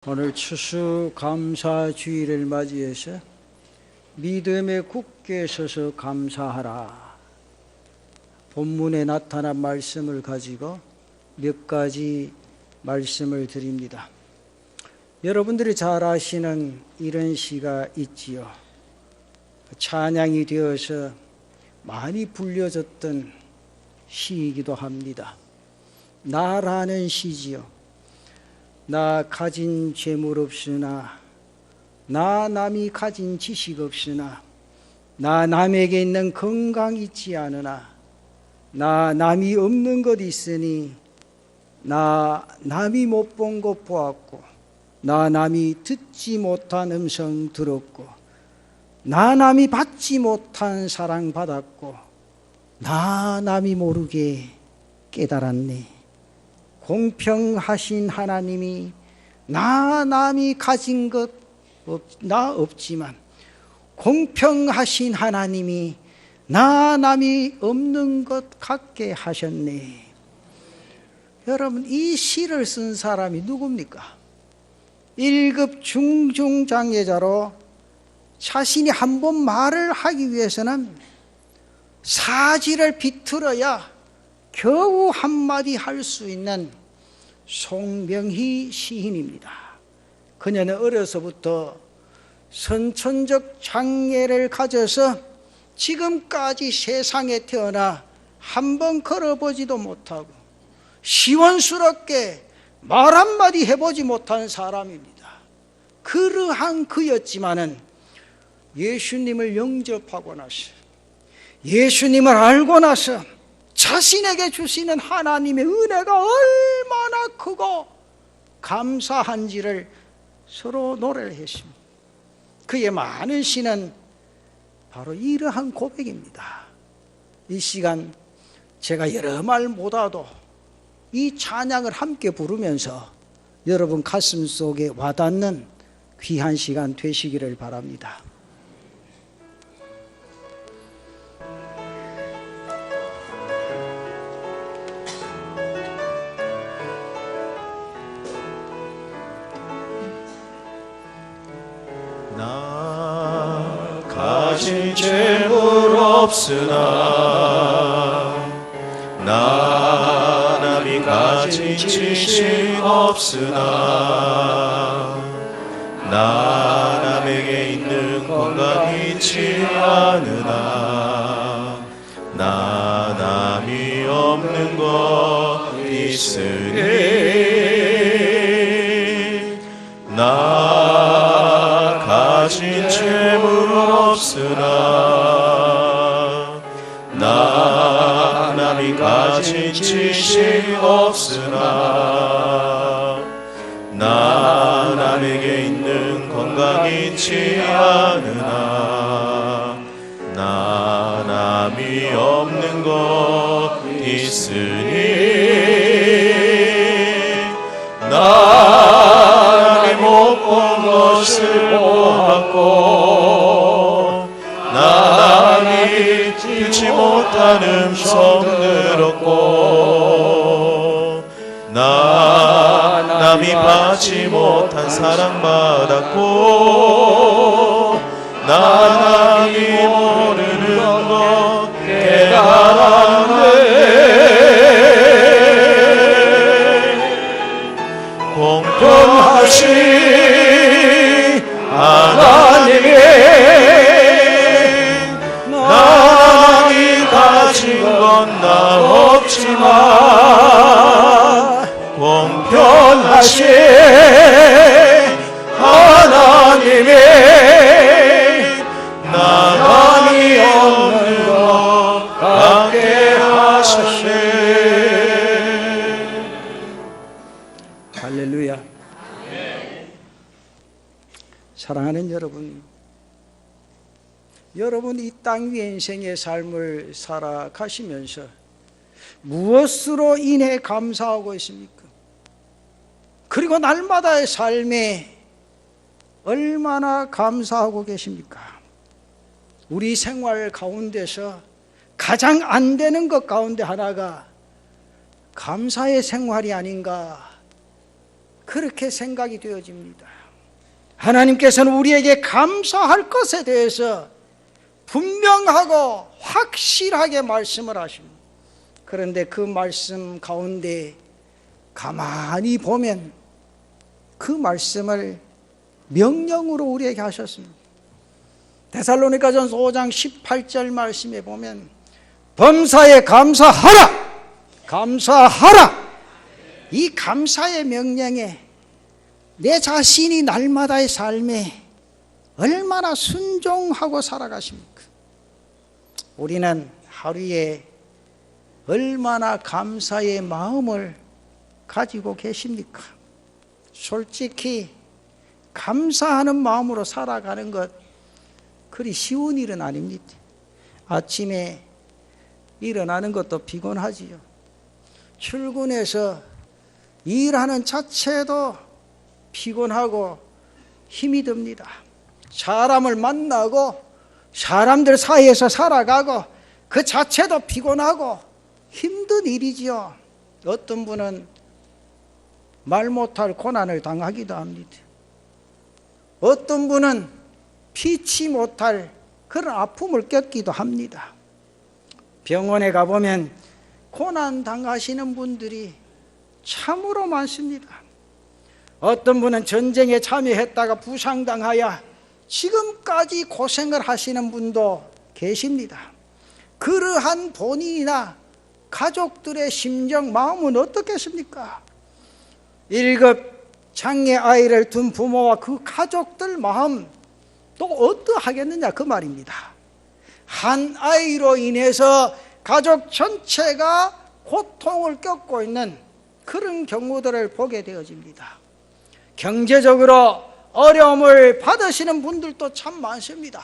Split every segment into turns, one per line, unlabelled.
오늘 추수감사주일을 맞이해서 믿음에 굳게 서서 감사하라. 본문에 나타난 말씀을 가지고 몇 가지 말씀을 드립니다. 여러분들이 잘 아시는 이런 시가 있지요. 찬양이 되어서 많이 불려졌던 시이기도 합니다. 나라는 시지요. 나 가진 재물 없으나, 나 남이 가진 지식 없으나, 나 남에게 있는 건강 있지 않으나, 나 남이 없는 것 있으니, 나 남이 못 본 것 보았고, 나 남이 듣지 못한 음성 들었고, 나 남이 받지 못한 사랑 받았고, 나 남이 모르게 깨달았네. 공평하신 하나님이 나 남이 가진 것 나 없지만 공평하신 하나님이 나 남이 없는 것 같게 하셨네. 여러분, 이 시를 쓴 사람이 누굽니까? 1급 중증장애자로 자신이 한 번 말을 하기 위해서는 사지를 비틀어야 겨우 한마디 할 수 있는 송명희 시인입니다. 그녀는 어려서부터 선천적 장애를 가져서 지금까지 세상에 태어나 한 번 걸어보지도 못하고 시원스럽게 말 한마디 해보지 못한 사람입니다. 그러한 그였지만은 예수님을 영접하고 나서, 예수님을 알고 나서 자신에게 주시는 하나님의 은혜가 얼마나 크고 감사한지를 서로 노래를 했습니다. 그의 많은 시는 바로 이러한 고백입니다. 이 시간 제가 여러 말 못하도 이 찬양을 함께 부르면서 여러분 가슴 속에 와닿는 귀한 시간 되시기를 바랍니다.
나 가진 재물 없으나, 나 남이 가진 지식 없으나, 나 남에게 있는 건강 있지 않으나, 나 남이 없는 것 있으니, 나 가진 재물 없으나, 나 남이 가진 지식 없으나, 나 남에게 있는 건강 있지 않으나, 나 남이 없는 것 있으니, 남이 못 본 것을 보았고, 남이 듣지 못한 음성 들었고, 남이 받지 못한 사랑 받았고, 남이 모르는 것 깨달았네. 공평하신 하나님이 남이 가진 건 나 없지만, 공평하신 하나님이 남이 없는 것 같게 하셨네.
할렐루야. 사랑하는 여러분, 여러분 이 땅 위의 인생의 삶을 살아가시면서 무엇으로 인해 감사하고 있습니까? 그리고 날마다의 삶에 얼마나 감사하고 계십니까? 우리 생활 가운데서 가장 안 되는 것 가운데 하나가 감사의 생활이 아닌가 그렇게 생각이 되어집니다. 하나님께서는 우리에게 감사할 것에 대해서 분명하고 확실하게 말씀을 하십니다. 그런데 그 말씀 가운데 가만히 보면 그 말씀을 명령으로 우리에게 하셨습니다. 데살로니가전서 5장 18절 말씀에 보면 범사에 감사하라! 감사하라! 이 감사의 명령에 내 자신이 날마다의 삶에 얼마나 순종하고 살아가십니까? 우리는 하루에 얼마나 감사의 마음을 가지고 계십니까? 솔직히 감사하는 마음으로 살아가는 것 그리 쉬운 일은 아닙니다. 아침에 일어나는 것도 피곤하지요. 출근해서 일하는 자체도 피곤하고 힘이 듭니다. 사람을 만나고 사람들 사이에서 살아가고 그 자체도 피곤하고 힘든 일이지요. 어떤 분은 말 못할 고난을 당하기도 합니다. 어떤 분은 피치 못할 그런 아픔을 겪기도 합니다. 병원에 가보면 고난 당하시는 분들이 참으로 많습니다. 어떤 분은 전쟁에 참여했다가 부상당하여 지금까지 고생을 하시는 분도 계십니다. 그러한 본인이나 가족들의 심정, 마음은 어떻겠습니까? 1급 장애 아이를 둔 부모와 그 가족들 마음 또 어떠하겠느냐 그 말입니다. 한 아이로 인해서 가족 전체가 고통을 겪고 있는 그런 경우들을 보게 되어집니다. 경제적으로 어려움을 받으시는 분들도 참 많습니다.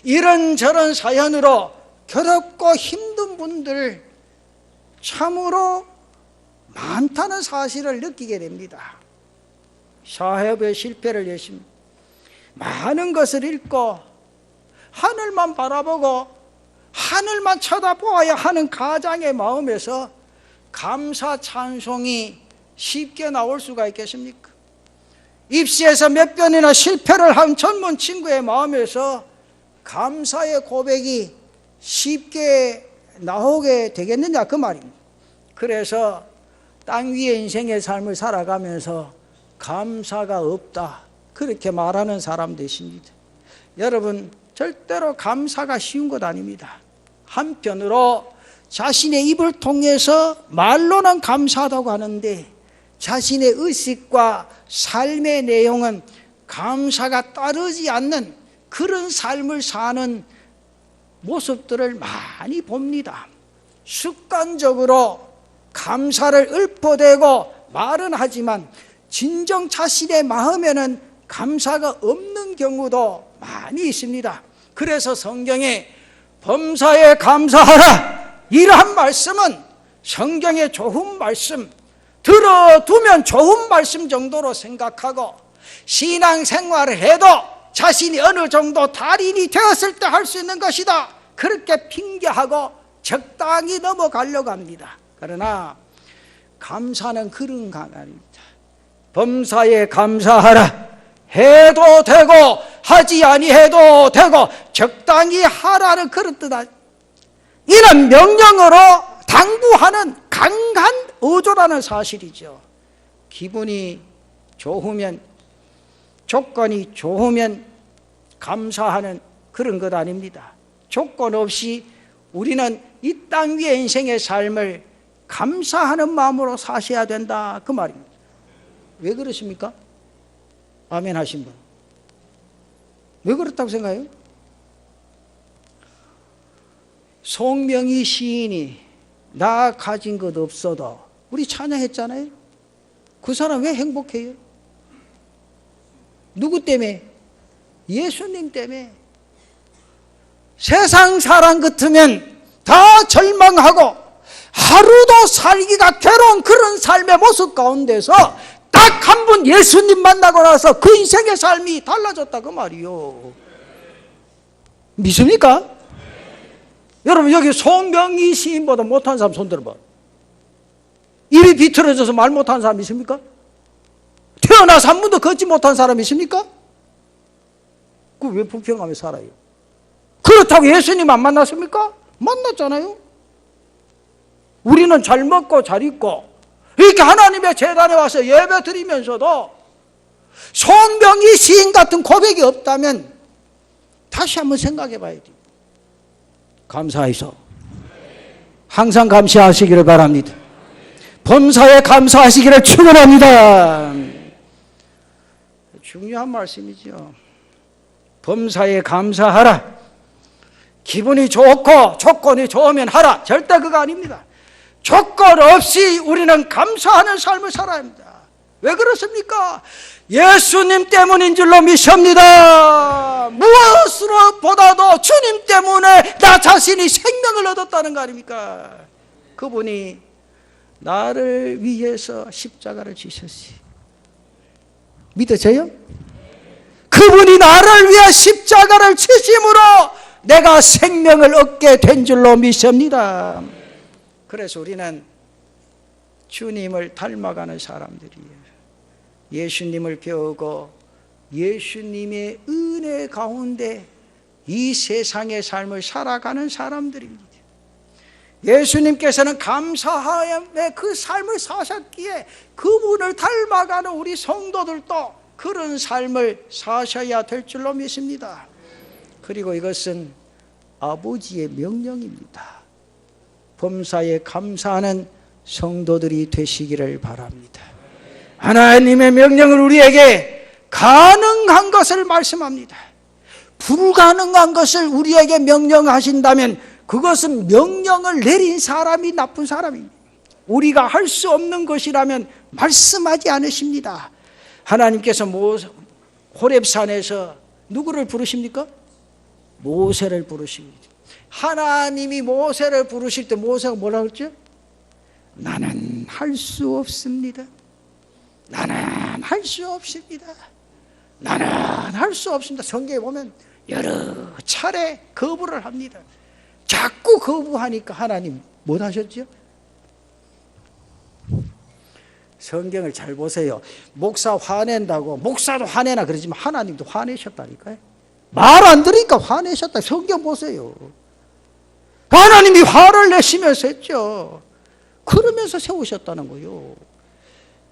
이런저런 사연으로 괴롭고 힘든 분들 참으로 많다는 사실을 느끼게 됩니다. 사회부의 실패를 열심히 많은 것을 읽고 하늘만 바라보고 하늘만 쳐다보아야 하는 가장의 마음에서 감사 찬송이 쉽게 나올 수가 있겠습니까? 입시에서 몇 번이나 실패를 한 젊은 친구의 마음에서 감사의 고백이 쉽게 나오게 되겠느냐 그 말입니다. 그래서 땅 위의 인생의 삶을 살아가면서 감사가 없다 그렇게 말하는 사람도 있습니다. 여러분 절대로 감사가 쉬운 것 아닙니다. 한편으로 자신의 입을 통해서 말로는 감사하다고 하는데 자신의 의식과 삶의 내용은 감사가 따르지 않는 그런 삶을 사는 모습들을 많이 봅니다. 습관적으로 감사를 읊어대고 말은 하지만 진정 자신의 마음에는 감사가 없는 경우도 많이 있습니다. 그래서 성경에 범사에 감사하라 이러한 말씀은 성경의 좋은 말씀, 들어두면 좋은 말씀 정도로 생각하고 신앙생활을 해도 자신이 어느 정도 달인이 되었을 때 할 수 있는 것이다 그렇게 핑계하고 적당히 넘어가려고 합니다. 그러나 감사는 그런 거 아닙니다. 범사에 감사하라 해도 되고 하지 아니해도 되고 적당히 하라는 그런 뜻 아닙니다. 이는 명령으로 당부하는 강한 어조라는 사실이죠. 기분이 좋으면 조건이 좋으면 감사하는 그런 것 아닙니다. 조건 없이 우리는 이 땅 위의 인생의 삶을 감사하는 마음으로 사셔야 된다 그 말입니다. 왜 그러십니까? 아멘 하신 분. 왜 그렇다고 생각해요? 송명희 시인이 나 가진 것 없어도 우리 찬양했잖아요. 그 사람 왜 행복해요? 누구 때문에? 예수님 때문에. 세상 사람 같으면 다 절망하고 하루도 살기가 괴로운 그런 삶의 모습 가운데서 딱 한 번 예수님 만나고 나서 그 인생의 삶이 달라졌다 그 말이요. 믿습니까? 여러분 여기 송명희 시인보다 못한 사람 손 들어봐. 입이 비틀어져서 말 못하는 사람 있습니까? 태어나서 한 번도 걷지 못한 사람이 있습니까? 그 왜 불평하며 살아요? 그렇다고 예수님 안 만났습니까? 만났잖아요. 우리는 잘 먹고 잘 입고 이렇게 하나님의 제단에 와서 예배 드리면서도 송병기 시인 같은 고백이 없다면 다시 한번 생각해 봐야 돼요. 감사해서 항상 감사하시기를 바랍니다. 범사에 감사하시기를 축원합니다. 중요한 말씀이죠. 범사에 감사하라. 기분이 좋고 조건이 좋으면 하라. 절대 그거 아닙니다. 조건 없이 우리는 감사하는 삶을 살아야 합니다. 왜 그렇습니까? 예수님 때문인 줄로 믿습니다. 무엇으로보다도 주님 때문에 나 자신이 생명을 얻었다는 거 아닙니까? 그분이 나를 위해서 십자가를 지셨어요. 믿으세요? 그분이 나를 위해 십자가를 지심으로 내가 생명을 얻게 된 줄로 믿습니다. 그래서 우리는 주님을 닮아가는 사람들이에요. 예수님을 배우고 예수님의 은혜 가운데 이 세상의 삶을 살아가는 사람들입니다. 예수님께서는 감사함의 그 삶을 사셨기에 그분을 닮아가는 우리 성도들도 그런 삶을 사셔야 될 줄로 믿습니다. 그리고 이것은 아버지의 명령입니다. 범사에 감사하는 성도들이 되시기를 바랍니다. 하나님의 명령을 우리에게 가능한 것을 말씀합니다. 불가능한 것을 우리에게 명령하신다면 그것은 명령을 내린 사람이 나쁜 사람입니다. 우리가 할 수 없는 것이라면 말씀하지 않으십니다. 하나님께서 호렙산에서 누구를 부르십니까? 모세를 부르십니다. 하나님이 모세를 부르실 때 모세가 뭐라고 했죠? 나는 할 수 없습니다. 나는 할 수 없습니다. 나는 할 수 없습니다. 성경에 보면 여러 차례 거부를 합니다. 자꾸 거부하니까 하나님 못 하셨죠? 성경을 잘 보세요. 목사 화낸다고 목사도 화내나 그러지만 하나님도 화내셨다니까요. 말 안 들으니까 화내셨다. 성경 보세요. 하나님이 화를 내시면서 했죠. 그러면서 세우셨다는 거예요.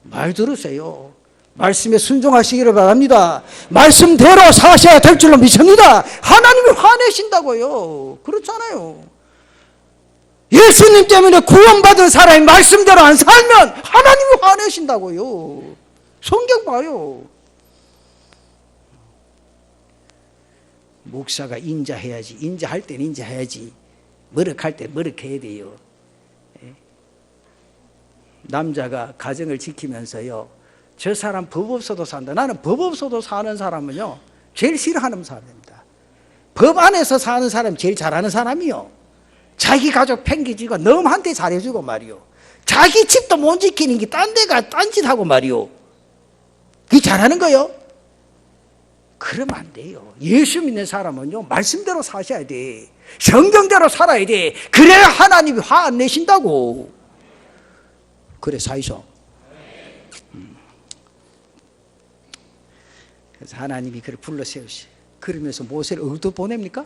말 들으세요. 말씀에 순종하시기를 바랍니다. 말씀대로 사셔야 될 줄로 믿습니다. 하나님이 화내신다고요. 그렇잖아요. 예수님 때문에 구원받은 사람이 말씀대로 안 살면 하나님이 화내신다고요. 성경 봐요. 목사가 인자해야지. 인자할 때는 인자해야지. 머쓱할 때 머쓱해야 돼요. 남자가 가정을 지키면서요, 저 사람 법 없어도 산다. 나는 법 없어도 사는 사람은요 제일 싫어하는 사람입니다. 법 안에서 사는 사람이 제일 잘하는 사람이요. 자기 가족 팽개지고 넘한테 잘해주고 말이요. 자기 집도 못 지키는 게 딴 데가 딴짓하고 말이요. 그게 잘하는 거요? 그러면 안 돼요. 예수 믿는 사람은요 말씀대로 사셔야 돼. 성경대로 살아야 돼. 그래야 하나님이 화 안 내신다고. 그래 사이소. 그래서 하나님이 그를 불러 세우시. 그러면서 모세를 어디로 보냅니까?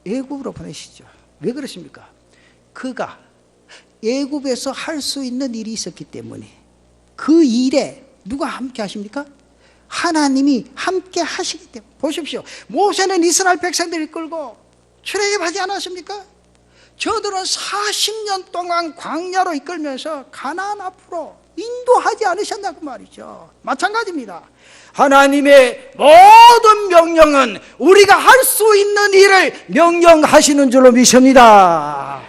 애굽으로 보내시죠. 왜 그러십니까? 그가 애굽에서 할 수 있는 일이 있었기 때문에 그 일에 누가 함께 하십니까? 하나님이 함께 하시기 때문에. 보십시오. 모세는 이스라엘 백성들을 끌고 출애굽하지 않았습니까? 저들은 40년 동안 광야로 이끌면서 가나안 앞으로 인도하지 않으셨냐고 말이죠. 마찬가지입니다. 하나님의 모든 명령은 우리가 할 수 있는 일을 명령하시는 줄로 믿습니다.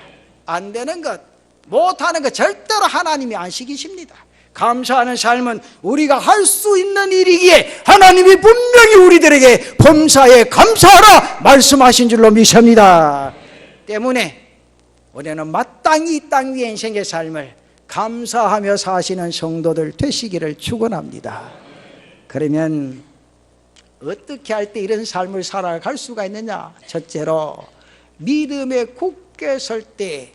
안 되는 것, 못하는 것 절대로 하나님이 안 시키십니다. 감사하는 삶은 우리가 할 수 있는 일이기에 하나님이 분명히 우리들에게 범사에 감사하라 말씀하신 줄로 믿습니다. 때문에 우리는 마땅히 이 땅 위의 인생의 삶을 감사하며 사시는 성도들 되시기를 축원합니다. 그러면 어떻게 할 때 이런 삶을 살아갈 수가 있느냐? 첫째로 믿음에 굳게 설 때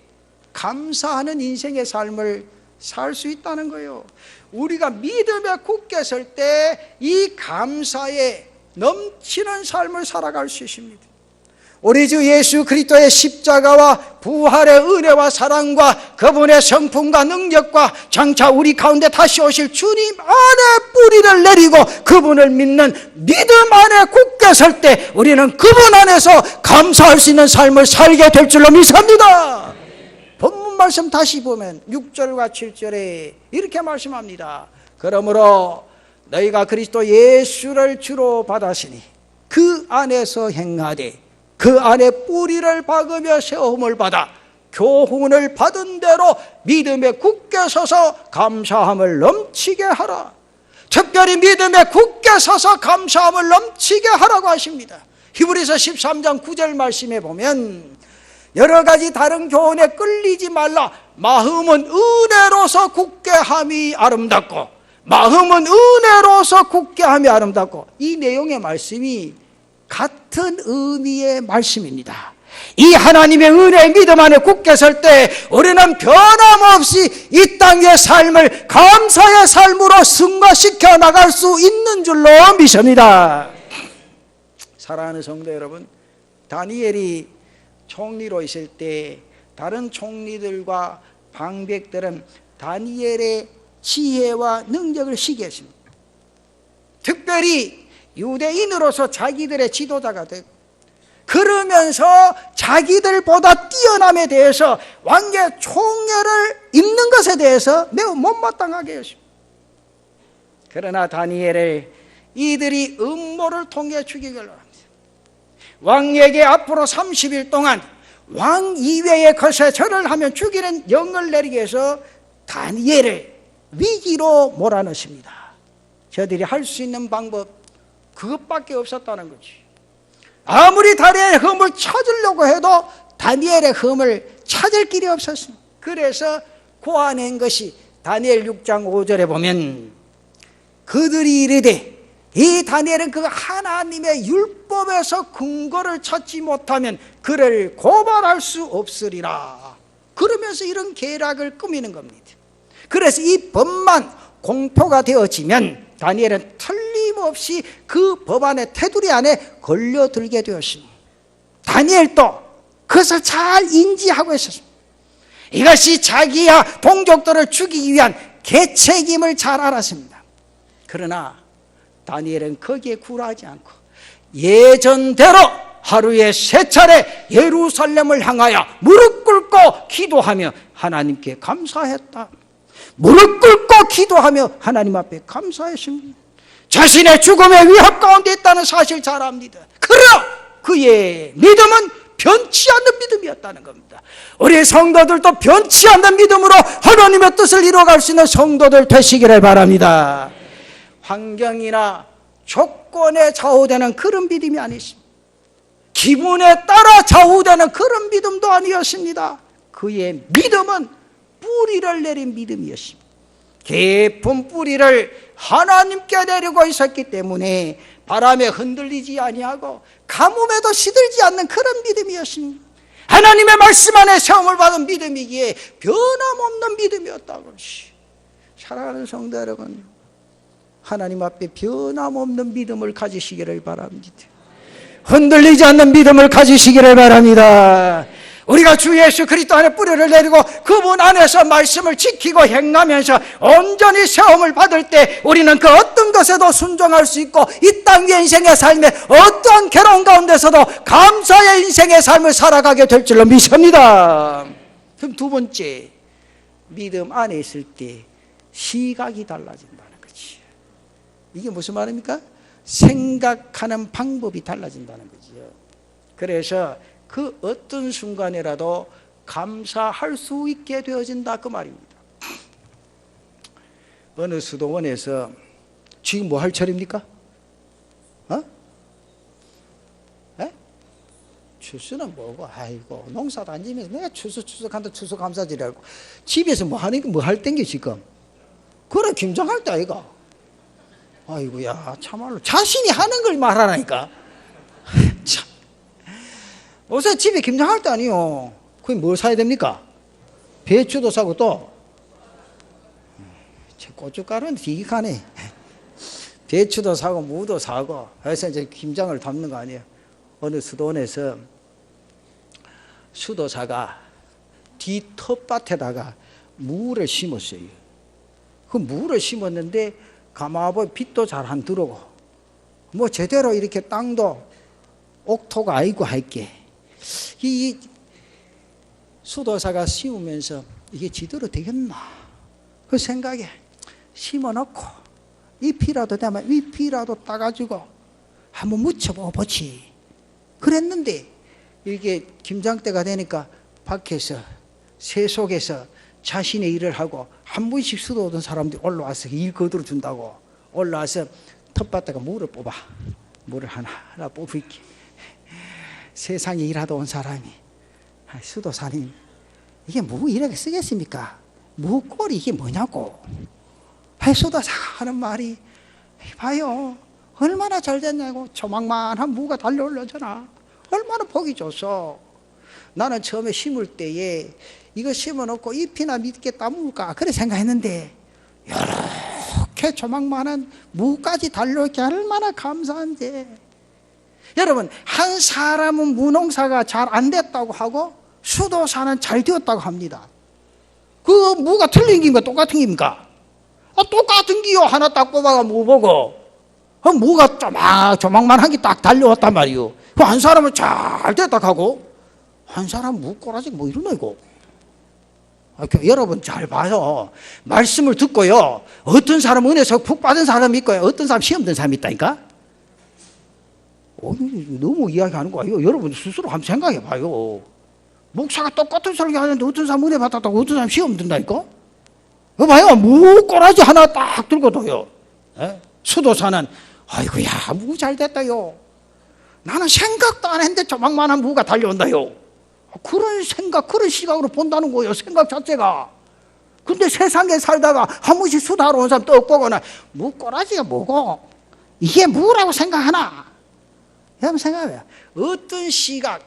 감사하는 인생의 삶을 살 수 있다는 거예요. 우리가 믿음에 굳게 설 때 이 감사에 넘치는 삶을 살아갈 수 있습니다. 우리 주 예수 그리스도의 십자가와 부활의 은혜와 사랑과 그분의 성품과 능력과 장차 우리 가운데 다시 오실 주님 안에 뿌리를 내리고 그분을 믿는 믿음 안에 굳게 설 때 우리는 그분 안에서 감사할 수 있는 삶을 살게 될 줄로 믿습니다. 본문 말씀 다시 보면 6절과 7절에 이렇게 말씀합니다. 그러므로 너희가 그리스도 예수를 주로 받았으니 그 안에서 행하되 그 안에 뿌리를 박으며 세움을 받아 교훈을 받은 대로 믿음에 굳게 서서 감사함을 넘치게 하라. 특별히 믿음에 굳게 서서 감사함을 넘치게 하라고 하십니다. 히브리서 13장 9절 말씀에 보면 여러 가지 다른 교훈에 끌리지 말라. 마음은 은혜로서 굳게 함이 아름답고 마음은 은혜로서 굳게 함이 아름답고 이 내용의 말씀이 같은 의미의 말씀입니다. 이 하나님의 은혜의 믿음 안에 굳게 설 때 우리는 변함없이 이 땅의 삶을 감사의 삶으로 승화시켜 나갈 수 있는 줄로 믿습니다. 사랑하는 성도 여러분, 다니엘이 총리로 있을 때 다른 총리들과 방백들은 다니엘의 지혜와 능력을 시기했습니다. 특별히 유대인으로서 자기들의 지도자가 되고 그러면서 자기들보다 뛰어남에 대해서 왕의 총애를 입는 것에 대해서 매우 못마땅하게 했습니다. 그러나 다니엘을 이들이 음모를 통해 죽이기로 합니다. 왕에게 앞으로 30일 동안 왕 이외의 것에 절을 하면 죽이는 영을 내리게 해서 다니엘을 위기로 몰아넣습니다. 저들이 할 수 있는 방법 그것밖에 없었다는 거지. 아무리 다니엘의 흠을 찾으려고 해도 다니엘의 흠을 찾을 길이 없었습니다. 그래서 고아낸 것이 다니엘 6장 5절에 보면 그들이 이르되 이 다니엘은 그 하나님의 율법에서 근거를 찾지 못하면 그를 고발할 수 없으리라. 그러면서 이런 계략을 꾸미는 겁니다. 그래서 이 법만 공표가 되어지면 다니엘은 틀림없이 그 법안의 테두리 안에 걸려들게 되었습니다. 다니엘도 그것을 잘 인지하고 있었습니다. 이것이 자기야 동족들을 죽이기 위한 계책임을 잘 알았습니다. 그러나 다니엘은 거기에 굴하지 않고 예전대로 하루에 3차례 예루살렘을 향하여 무릎 꿇고 기도하며 하나님께 감사했다. 무릎 꿇고 기도하며 하나님 앞에 감사했습니다. 자신의 죽음의 위협 가운데 있다는 사실 잘 압니다. 그러나 그의 믿음은 변치 않는 믿음이었다는 겁니다. 우리 성도들도 변치 않는 믿음으로 하나님의 뜻을 이루어갈 수 있는 성도들 되시기를 바랍니다. 환경이나 조건에 좌우되는 그런 믿음이 아니십니다. 기분에 따라 좌우되는 그런 믿음도 아니었습니다. 그의 믿음은 뿌리를 내린 믿음이었습니다. 깊은 뿌리를 하나님께 내리고 있었기 때문에 바람에 흔들리지 아니하고 가뭄에도 시들지 않는 그런 믿음이었습니다. 하나님의 말씀 안에 세움을 받은 믿음이기에 변함없는 믿음이었다고. 사랑하는 성도 여러분, 하나님 앞에 변함없는 믿음을 가지시기를 바랍니다. 흔들리지 않는 믿음을 가지시기를 바랍니다. 우리가 주 예수 그리스도 안에 뿌리를 내리고 그분 안에서 말씀을 지키고 행하면서 온전히 세움을 받을 때 우리는 그 어떤 것에도 순종할 수 있고 이 땅의 인생의 삶에 어떠한 괴로운 가운데서도 감사의 인생의 삶을 살아가게 될 줄로 믿습니다. 그럼 두 번째, 믿음 안에 있을 때 시각이 달라진다는 거지. 이게 무슨 말입니까? 생각하는 방법이 달라진다는 거죠. 그래서 그 어떤 순간이라도 감사할 수 있게 되어진다 그 말입니다. 어느 수도원에서 지금 뭐 할 철입니까? 추수는 뭐고, 아이고 농사도 안 지면서 내가 추수한다 추수감사절이라고 집에서 뭐 할 땡겨 지금? 그래 김장할 때 아이가. 아이고야 참말로 자신이 하는 걸 말하라니까. 참. 요새 집에 김장할 때 아니요. 그게 뭘 사야 됩니까? 배추도 사고 또 고춧가루는 되게 가네. 배추도 사고 무도 사고 해서 이제 김장을 담는 거 아니에요. 어느 수도원에서 수도사가 뒤 텃밭에다가 무를 심었어요. 그 무를 심었는데 가마보니 빛도 잘 안 들어오고 뭐 제대로 이렇게 땅도 옥토가 아니고 할게. 이 수도사가 심으면서 이게 지대로 되겠나 그 생각에 심어놓고 잎이라도 되면 잎이라도 따가지고 한번 묻혀보지 그랬는데 이게 김장 때가 되니까 밖에서 새 속에서 자신의 일을 하고 한 분씩 수도 오던 사람들이 올라와서 일 거들어 준다고 올라와서 텃밭에다가 물을 뽑아. 물을 하나 뽑을게. 세상에 일하다 온 사람이 수도사님 이게 뭐 이렇게 쓰겠습니까? 무꼴이 이게 뭐냐고. 수도사 하는 말이 봐요 얼마나 잘 됐냐고. 조망만한 무가 달려올려잖아. 얼마나 보기 좋소. 나는 처음에 심을 때에 이거 심어놓고 잎이나 밑에 따먹을까 그래 생각했는데 이렇게 조망만한 무까지 달려오게 얼마나 감사한지. 여러분 한 사람은 무농사가 잘 안 됐다고 하고 수도사는 잘 되었다고 합니다. 그 무가 틀린 기입니까 똑같은 기입니까? 똑같은 기요. 하나 딱 뽑아가 무 보고 무가 조망만한 게 딱 달려왔단 말이요. 그 한 사람은 잘 됐다고 하고 한 사람 무꼬라지 뭐 이러나 이거. 여러분 잘 봐요. 말씀을 듣고요. 어떤 사람은 은혜서 푹 받은 사람이 있고요. 어떤 사람 시험 든 사람이 있다니까. 너무 이야기하는 거 아니에요. 여러분 스스로 한번 생각해 봐요. 목사가 똑같은 설교 하는데 어떤 사람 은혜 받았다고 어떤 사람 시험 든다니까. 봐요. 무꼬라지 하나 딱 들고도요. 수도사는 아이고야 무 잘 됐다요. 나는 생각도 안 했는데 조망만한 무가 달려온다요. 그런 생각, 그런 시각으로 본다는 거예요. 생각 자체가. 근데 세상에 살다가 한 번씩 수다하러 온 사람 떡 보거나 무꼬라지가 뭐고 이게 무라고 생각하나? 여러분 생각해요. 어떤 시각,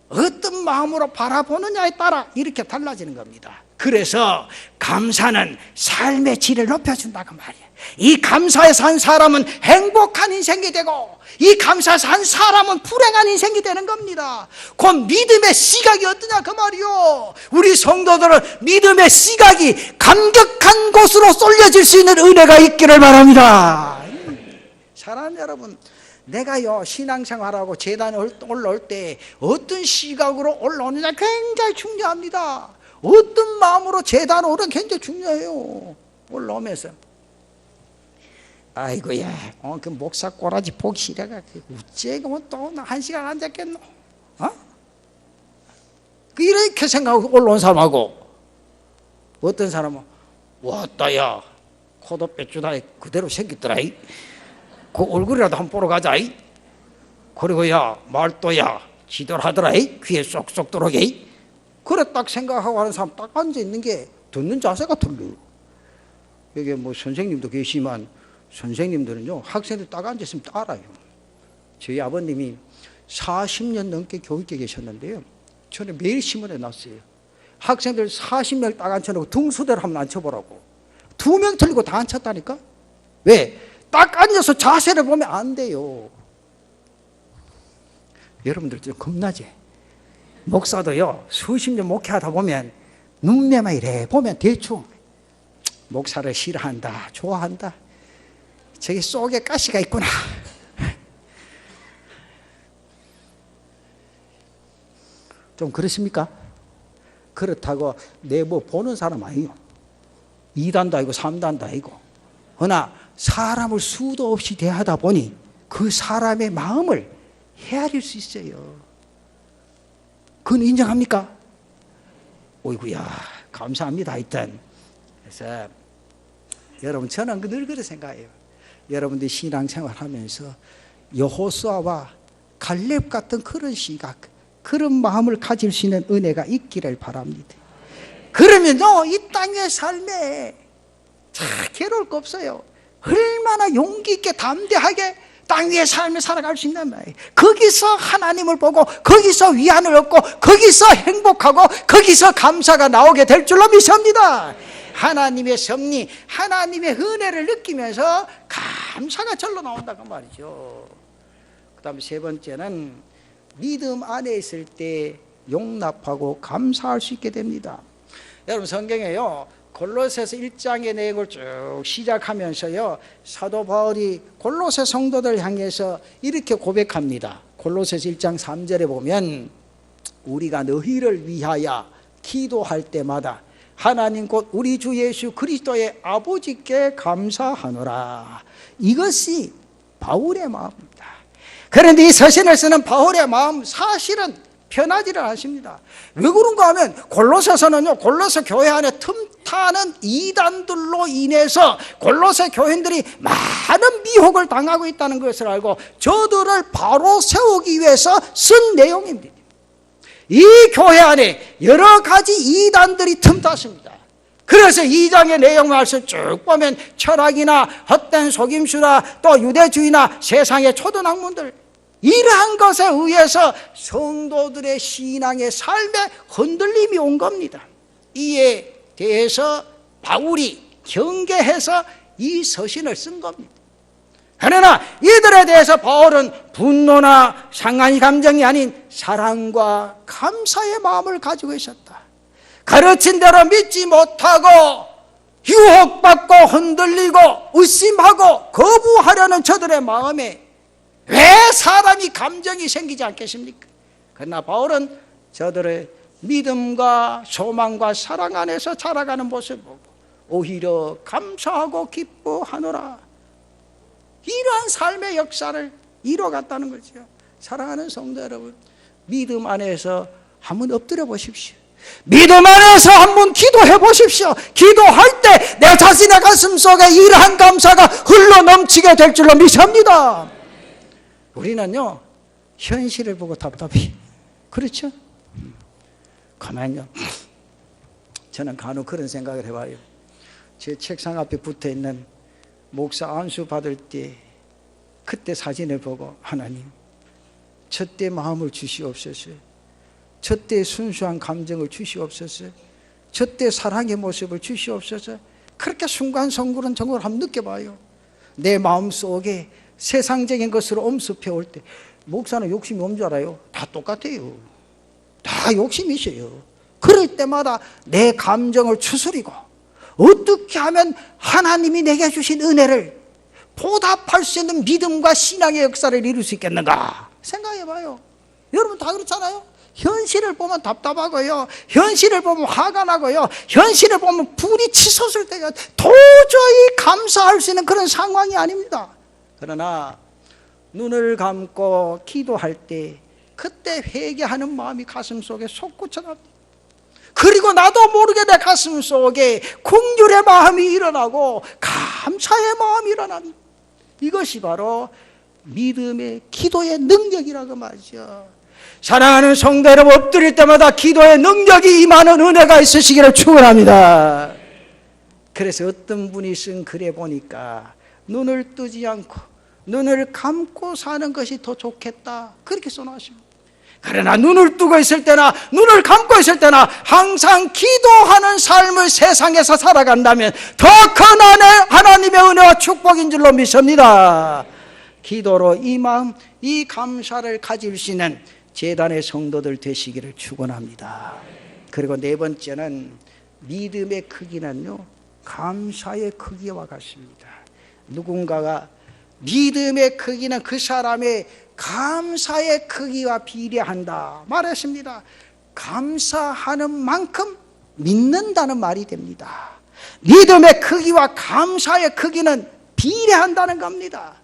어떤 마음으로 바라보느냐에 따라 이렇게 달라지는 겁니다. 그래서 감사는 삶의 질을 높여준다고 말이에요. 이 감사에 산 사람은 행복한 인생이 되고 이 감사에 산 사람은 불행한 인생이 되는 겁니다. 그 믿음의 시각이 어떠냐 그 말이요. 우리 성도들은 믿음의 시각이 감격한 곳으로 쏠려질 수 있는 은혜가 있기를 바랍니다. 사랑하는 여러분, 내가요 신앙생활하고 재단에 올라올 때 어떤 시각으로 올라오느냐 굉장히 중요합니다. 어떤 마음으로 재단에 오르는 게 굉장히 중요해요. 올라오면서 아이고야 그 목사 꼬라지 보기 싫어가 어째고 또 한 시간 앉았겠노. 이렇게 생각하고 올라온 사람하고 어떤 사람은 왔다야 코도 빼주다 그대로 생겼더라. 그 얼굴이라도 한번 보러 가자. 그리고 야 말도야 지도하더라. 귀에 쏙쏙 들어오게. 그래 딱 생각하고 하는 사람 딱 앉아있는 게 듣는 자세가 틀려요. 여기 뭐 선생님도 계시지만 선생님들은요 학생들 딱 앉아있으면 따라요. 저희 아버님이 40년 넘게 교육에 계셨는데요 저는 매일 신문에 났어요. 학생들 40명 딱 앉혀놓고 등수대로 한번 앉혀보라고. 2명 틀리고 다 앉혔다니까. 왜? 딱 앉아서 자세를 보면 안 돼요. 여러분들 좀 겁나지? 목사도요 수십 년 목회하다 보면 눈매만 이래 보면 대충 목사를 싫어한다 좋아한다 저기 속에 가시가 있구나. 좀 그렇습니까? 그렇다고 내 뭐 보는 사람 아니에요. 2단도 아니고 3단도 아니고. 그러나 사람을 수도 없이 대하다 보니 그 사람의 마음을 헤아릴 수 있어요. 그건 인정합니까? 어이구야 감사합니다. 하여튼 그래서 여러분 저는 늘 그렇게 생각해요. 여러분들이 신앙생활 하면서 여호수아와 갈렙 같은 그런 시각, 그런 마음을 가질 수 있는 은혜가 있기를 바랍니다. 그러면요 이 땅의 삶에 참 괴로울 거 없어요. 얼마나 용기 있게 담대하게 땅 위의 삶을 살아갈 수 있는 말이에요. 거기서 하나님을 보고 거기서 위안을 얻고 거기서 행복하고 거기서 감사가 나오게 될 줄로 믿습니다. 하나님의 섭리, 하나님의 은혜를 느끼면서 감사가 절로 나온다고 말이죠. 그 다음에 세 번째는 믿음 안에 있을 때 용납하고 감사할 수 있게 됩니다. 여러분 성경에요, 골로새서 1장의 내용을 쭉 시작하면서요, 사도 바울이 골로새 성도들 향해서 이렇게 고백합니다. 골로새서 1장 3절에 보면 우리가 너희를 위하여 기도할 때마다 하나님 곧 우리 주 예수 그리스도의 아버지께 감사하노라. 이것이 바울의 마음입니다. 그런데 이 서신을 쓰는 바울의 마음 사실은 편하지를 않습니다. 왜 그런가 하면 골로새서는요, 골로새 교회 안에 틈타는 이단들로 인해서 골로새 교인들이 많은 미혹을 당하고 있다는 것을 알고 저들을 바로 세우기 위해서 쓴 내용입니다. 이 교회 안에 여러 가지 이단들이 틈탔습니다. 그래서 2장의 내용 말씀 쭉 보면 철학이나 헛된 속임수나 또 유대주의나 세상의 초등학문들, 이러한 것에 의해서 성도들의 신앙의 삶에 흔들림이 온 겁니다. 이에 대해서 바울이 경계해서 이 서신을 쓴 겁니다. 그러나 이들에 대해서 바울은 분노나 상한 감정이 아닌 사랑과 감사의 마음을 가지고 있었다. 가르친 대로 믿지 못하고 유혹받고 흔들리고 의심하고 거부하려는 저들의 마음에 왜 사람이 감정이 생기지 않겠습니까? 그러나 바울은 저들의 믿음과 소망과 사랑 안에서 자라가는 모습을 보고 오히려 감사하고 기뻐하노라. 이러한 삶의 역사를 이뤄갔다는 거죠. 사랑하는 성도 여러분, 믿음 안에서 한번 엎드려 보십시오. 믿음 안에서 한번 기도해 보십시오. 기도할 때 내 자신의 가슴 속에 이러한 감사가 흘러 넘치게 될 줄로 믿습니다. 우리는요, 현실을 보고 답답해. 그렇죠? 가만히요. 저는 간혹 그런 생각을 해봐요. 제 책상 앞에 붙어 있는 목사 안수 받을 때 그때 사진을 보고 하나님, 저때 마음을 주시옵소서, 저때 순수한 감정을 주시옵소서, 저때 사랑의 모습을 주시옵소서. 그렇게 순간성구는 저걸 한번 느껴봐요. 내 마음속에 세상적인 것으로 엄습해 올 때 목사는 욕심이 없는 줄 알아요? 다 똑같아요. 다 욕심이 있어요. 그럴 때마다 내 감정을 추스리고 어떻게 하면 하나님이 내게 주신 은혜를 보답할 수 있는 믿음과 신앙의 역사를 이룰 수 있겠는가 생각해 봐요. 여러분 다 그렇잖아요. 현실을 보면 답답하고요, 현실을 보면 화가 나고요, 현실을 보면 불이 치솟을 때가 도저히 감사할 수 있는 그런 상황이 아닙니다. 그러나 눈을 감고 기도할 때 그때 회개하는 마음이 가슴속에 솟구쳐납니다. 그리고 나도 모르게 내 가슴 속에 긍휼의 마음이 일어나고 감사의 마음이 일어납니다. 이것이 바로 믿음의 기도의 능력이라고 말이죠. 사랑하는 성도 여러분, 엎드릴 때마다 기도의 능력이 임하는 은혜가 있으시기를 축원합니다. 그래서 어떤 분이 쓴 글에 보니까 눈을 뜨지 않고 눈을 감고 사는 것이 더 좋겠다, 그렇게 써놨습니다. 그러나 눈을 뜨고 있을 때나 눈을 감고 있을 때나 항상 기도하는 삶을 세상에서 살아간다면 더 큰 하나님의 은혜와 축복인 줄로 믿습니다. 기도로 이 마음, 이 감사를 가질 수 있는 제단의 성도들 되시기를 축원합니다. 그리고 네 번째는 믿음의 크기는요, 감사의 크기와 같습니다. 누군가가 믿음의 크기는 그 사람의 감사의 크기와 비례한다 말했습니다. 감사하는 만큼 믿는다는 말이 됩니다. 믿음의 크기와 감사의 크기는 비례한다는 겁니다.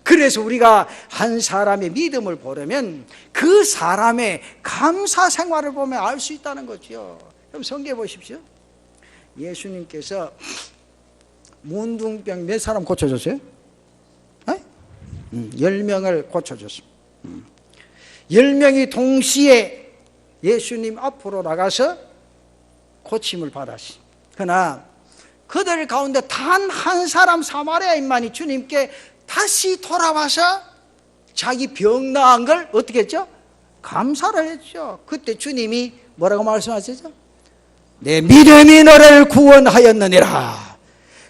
그래서 우리가 한 사람의 믿음을 보려면 그 사람의 감사 생활을 보면 알 수 있다는 거죠. 그럼 성경에 보십시오. 예수님께서 문둥병 몇 사람 고쳐줬어요? 10명을 고쳐줬습니다. 10명이 동시에 예수님 앞으로 나가서 고침을 받았습니다. 그러나 그들 가운데 단 한 사람 사마리아인만이 주님께 다시 돌아와서 자기 병 나은 걸 어떻게 했죠? 감사를 했죠. 그때 주님이 뭐라고 말씀하셨죠? 내 믿음이 너를 구원하였느니라.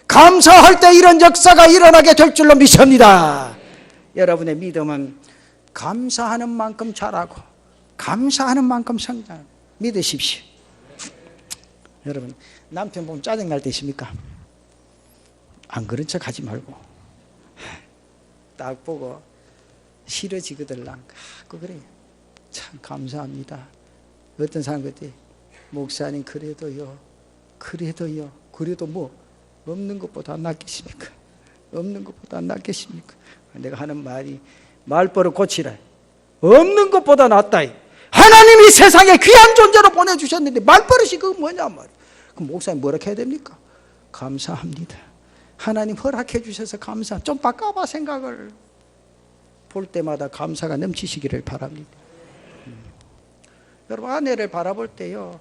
감사할 때 이런 역사가 일어나게 될 줄로 믿습니다. 여러분의 믿음은 감사하는 만큼 자라고 감사하는 만큼 성장. 믿으십시오. 여러분, 남편 보면 짜증날 때 있습니까? 안 그런 척 하지 말고 딱 보고 싫어지거들랑 그래. 참 감사합니다. 어떤 사람 그때 목사님 그래도 뭐 없는 것보다 안 낫겠습니까? 없는 것보다 안 낫겠습니까? 내가 하는 말이 말버릇 고치라. 없는 것보다 낫다. 하나님이 세상에 귀한 존재로 보내주셨는데 말버릇이 그거 뭐냐 말이야. 그럼 목사님 뭐라 해야 됩니까? 감사합니다. 하나님 허락해 주셔서 감사. 좀 바꿔봐 생각을. 볼 때마다 감사가 넘치시기를 바랍니다. 여러분, 아내를 바라볼 때요,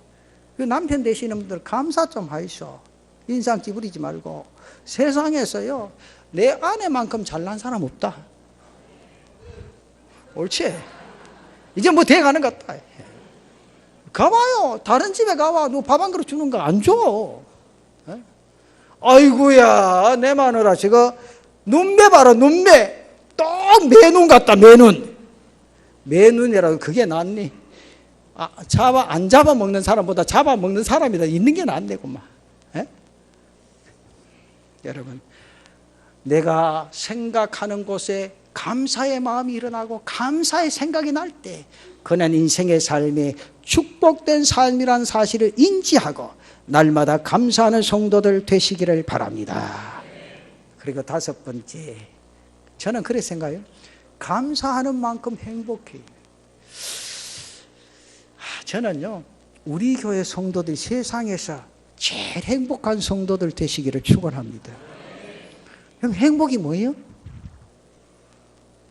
그 남편 되시는 분들 감사 좀 하이소. 인상 찌푸리지 말고. 세상에서요, 내 아내만큼 잘난 사람 없다. 옳지? 이제 뭐 돼가는 것 같다. 가봐요. 다른 집에 가봐. 누가 밥 한 그릇 주는 거 안 줘. 에? 아이고야, 내 마누라 저거 눈매 봐라, 눈매. 또 매눈 같다, 매눈. 매눈이라고 그게 낫니? 안 잡아먹는 사람보다 잡아먹는 사람이 더 있는 게 낫네구만. 여러분, 내가 생각하는 곳에 감사의 마음이 일어나고 감사의 생각이 날 때 그는 인생의 삶에 축복된 삶이란 사실을 인지하고 날마다 감사하는 성도들 되시기를 바랍니다. 그리고 다섯 번째, 저는 그렇게 생각해요. 감사하는 만큼 행복해요. 저는요, 우리 교회 성도들이 세상에서 제일 행복한 성도들 되시기를 축원합니다. 그럼 행복이 뭐예요?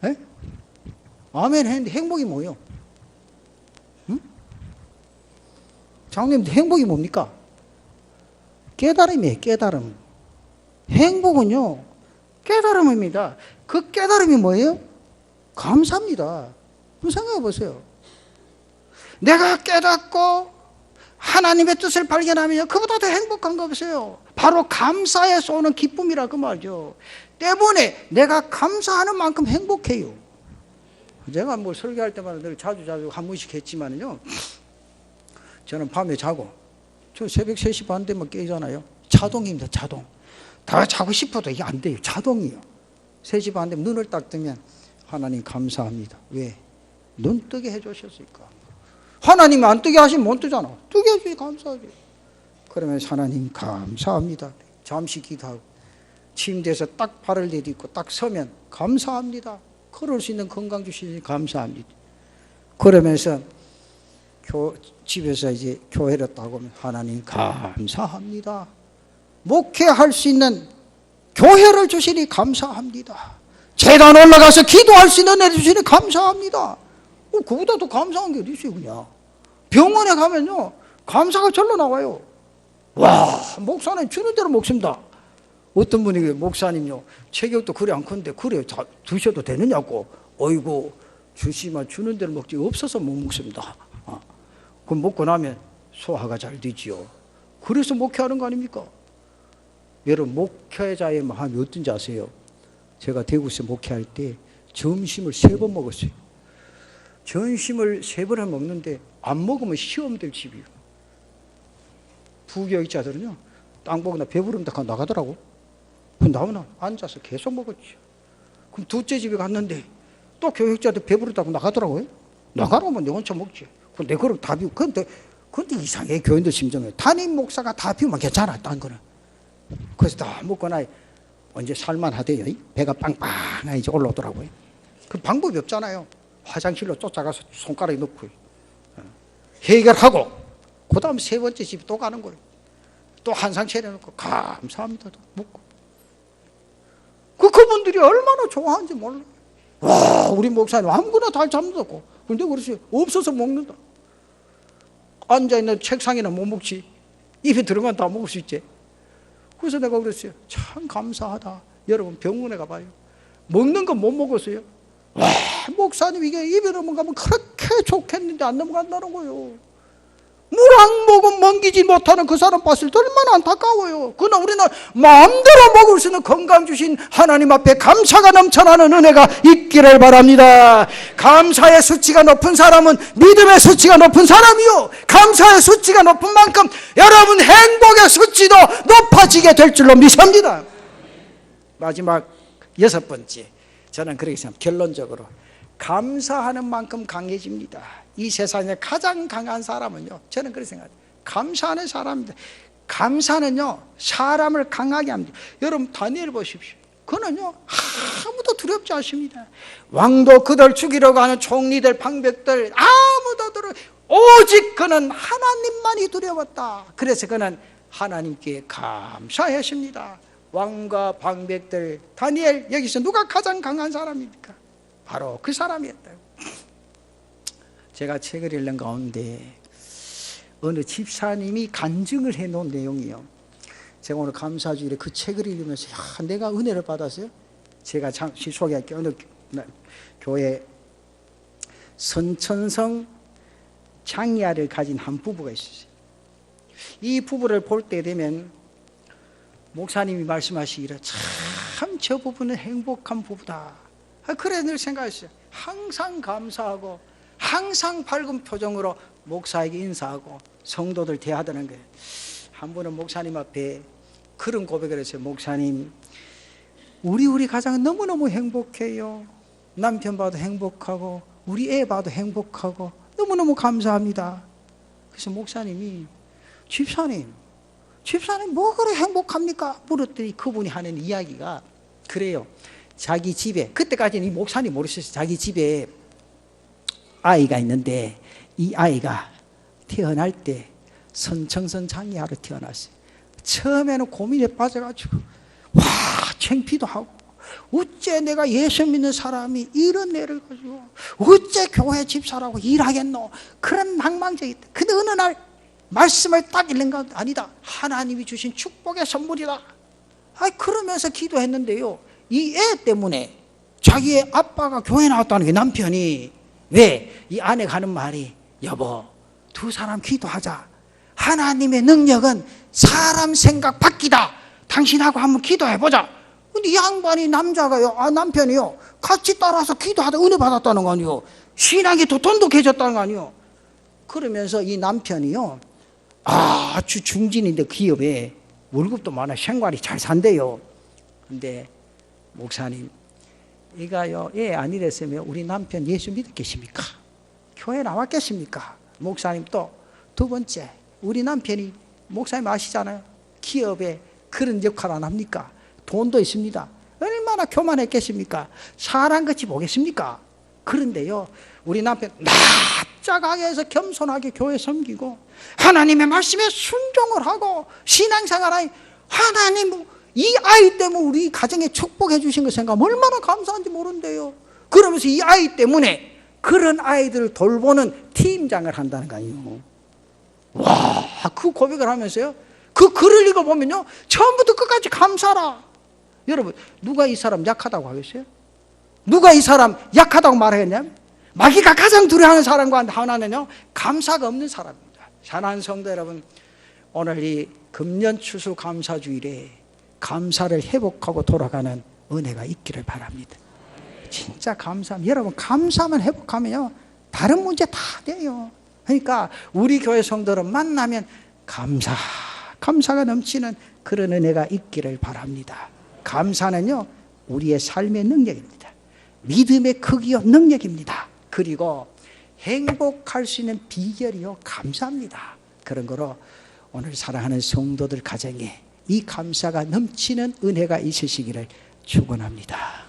에? 아멘 했는데 행복이 뭐예요? 응? 장로님, 행복이 뭡니까? 깨달음이에요, 깨달음. 행복은요, 깨달음입니다. 그 깨달음이 뭐예요? 감사합니다. 한번 생각해 보세요. 내가 깨닫고 하나님의 뜻을 발견하면 그보다 더 행복한 거 없어요. 바로 감사에서 오는 기쁨이라 그 말이죠. 때문에 내가 감사하는 만큼 행복해요. 제가 뭐 설교할 때마다 늘 자주 한 번씩 했지만요, 저는 밤에 자고, 저 새벽 3시 반 되면 깨잖아요. 자동입니다, 자동. 다 자고 싶어도 이게 안 돼요. 자동이요. 3시 반 되면 눈을 딱 뜨면 하나님 감사합니다. 왜? 눈 뜨게 해주셨으니까. 하나님이 안 뜨게 하시면 못 뜨잖아. 뜨게 해주시 감사하지. 그러면 하나님 감사합니다. 잠시 기도하고 침대에서 딱 발을 내딛고 딱 서면 감사합니다. 걸을 수 있는 건강 주시니 감사합니다. 그러면서 집에서 이제 교회를 나가면 하나님 감사합니다. 목회할 수 있는 교회를 주시니 감사합니다. 제단 올라가서 기도할 수 있는 은혜를 주시니 감사합니다. 그보다 더 감사한 게 어디 있어요, 그냥. 병원에 가면요, 감사가 절로 나와요. 와, 목사님 주는 대로 먹습니다. 어떤 분이 목사님요, 체격도 그리 안 큰데 그래 드셔도 되느냐고. 어이구, 주시면 주는 대로 먹지 없어서 못 먹습니다. 그럼 먹고 나면 소화가 잘 되지요. 그래서 목회하는 거 아닙니까? 여러분, 목회자의 마음이 어떤지 아세요? 제가 대구에서 목회할 때 점심을 3번 먹었어요. 점심을 3번을 먹는데 안 먹으면 시험 될 집이에요. 부교육자들은요, 땅 보거나 배부르면 다 나가더라고. 그럼 나오나 앉아서 계속 먹었지. 그럼 둘째 집에 갔는데 또 교육자들 배부르다고 나가더라고요. 나가라면 내 혼자 먹지. 그럼 내 그릇 다 비우고. 근데 이상해, 교인들 심정에. 담임 목사가 다 비우면 괜찮아, 딴 거는. 그래서 다 먹거나 언제 살만하대요. 배가 빵빵하게 이제 올라오더라고요. 그 방법이 없잖아요. 화장실로 쫓아가서 손가락에 넣고 해결하고, 그 다음 3번째 집에 또 가는 거예요. 또 한상 차려놓고 감사합니다 또 먹고. 그분들이 얼마나 좋아하는지 몰라요. 와, 우리 목사님 아무거나 다 잡는다고. 근데 그러지, 없어서 먹는다. 앉아있는 책상에는 못 먹지, 입에 들어가면 다 먹을 수 있지. 그래서 내가 그랬어요. 참 감사하다. 여러분, 병원에 가봐요. 먹는 거 못 먹었어요. 와, 목사님 이게 입에 넘어가면 그렇게 좋겠는데 안 넘어간다는 거예요. 물 한 모금 먹이지 못하는 그 사람 봤을 때 얼마나 안타까워요. 그러나 우리는 마음대로 먹을 수 있는 건강 주신 하나님 앞에 감사가 넘쳐나는 은혜가 있기를 바랍니다. 감사의 수치가 높은 사람은 믿음의 수치가 높은 사람이요, 감사의 수치가 높은 만큼 여러분 행복의 수치도 높아지게 될 줄로 믿습니다. 마지막 6번째, 저는 그렇게 생각합니다. 결론적으로 감사하는 만큼 강해집니다. 이 세상에 가장 강한 사람은요, 저는 그렇게 생각합니다. 감사하는 사람입니다. 감사는요 사람을 강하게 합니다. 여러분 다니엘 보십시오. 그는요 아무도 두렵지 않습니다. 왕도 그들 죽이려고 하는 총리들, 방백들 아무도 오직 그는 하나님만이 두려웠다. 그래서 그는 하나님께 감사했습니다. 왕과 방백들, 다니엘, 여기서 누가 가장 강한 사람입니까? 바로 그 사람이었다. 제가 책을 읽는 가운데 어느 집사님이 간증을 해놓은 내용이요, 제가 오늘 감사주일에 그 책을 읽으면서 내가 은혜를 받았어요. 제가 잠시 소개할게요. 어느 교회 선천성 장애아를 가진 한 부부가 있었어요. 이 부부를 볼 때 되면 목사님이 말씀하시기를 참 저 부부는 행복한 부부다. 그래 늘 생각했어요. 항상 감사하고 항상 밝은 표정으로 목사에게 인사하고 성도들 대하다는 거예요. 한 분은 목사님 앞에 그런 고백을 했어요. 목사님, 우리 가정은 너무너무 행복해요. 남편 봐도 행복하고 우리 애 봐도 행복하고 너무너무 감사합니다. 그래서 목사님이 집사님 뭐 그래 행복합니까? 물었더니 그분이 하는 이야기가 그래요. 자기 집에, 그때까지는 이 목사님 모르셨어요. 자기 집에 아이가 있는데 이 아이가 태어날 때 선천성 장애아로 태어났어요. 처음에는 고민에 빠져가지고 창피도 하고, 어째 내가 예수 믿는 사람이 이런 애를 가지고 어째 교회 집사라고 일하겠노, 그런 낭망적이다. 근데 어느 날 말씀을 딱 읽는 건 아니다, 하나님이 주신 축복의 선물이다. 그러면서 기도했는데요, 이 애 때문에 자기의 아빠가 교회 나왔다는 게 남편이, 왜? 이 아내가 하는 말이, 여보 두 사람 기도하자. 하나님의 능력은 사람 생각 바뀌다. 당신하고 한번 기도해보자. 근데 이 양반이 남자가요, 남편이요, 같이 따라서 기도하다 은혜 받았다는 거 아니요, 신앙이 더 돈독해졌다는 거 아니요. 그러면서 이 남편이요 아주 중진인데 기업에 월급도 많아 생활이 잘 산대요. 근데 목사님, 이가요 애 아니랬으면 우리 남편 예수 믿었겠습니까? 교회 나왔겠습니까? 목사님, 또 두 번째, 우리 남편이 목사님 아시잖아요, 기업에 그런 역할 안 합니까? 돈도 있습니다. 얼마나 교만했겠습니까? 사람같이 보겠습니까? 그런데요 우리 남편 납작하게 해서 겸손하게 교회 섬기고 하나님의 말씀에 순종을 하고 신앙생활하니, 하나님 이 아이 때문에 우리 가정에 축복해 주신 거 생각하면 얼마나 감사한지 모른대요. 그러면서 이 아이 때문에 그런 아이들을 돌보는 팀장을 한다는 거 아니에요. 와, 그 고백을 하면서요, 그 글을 읽어보면요 처음부터 끝까지 감사라. 여러분, 누가 이 사람 약하다고 하겠어요? 누가 이 사람 약하다고 말하겠냐면, 마귀가 가장 두려워하는 사람과 하나는요 감사가 없는 사람입니다. 사랑하는 성도 여러분, 오늘 이 금년 추수 감사주일에 감사를 회복하고 돌아가는 은혜가 있기를 바랍니다. 진짜 감사합니다. 여러분, 감사만 회복하면요 다른 문제 다 돼요. 그러니까 우리 교회 성도를 만나면 감사가 넘치는 그런 은혜가 있기를 바랍니다. 감사는요 우리의 삶의 능력입니다. 믿음의 크기요 능력입니다. 그리고 행복할 수 있는 비결이요 감사합니다. 그런 거로 오늘 사랑하는 성도들 가정에 이 감사가 넘치는 은혜가 있으시기를 축원합니다.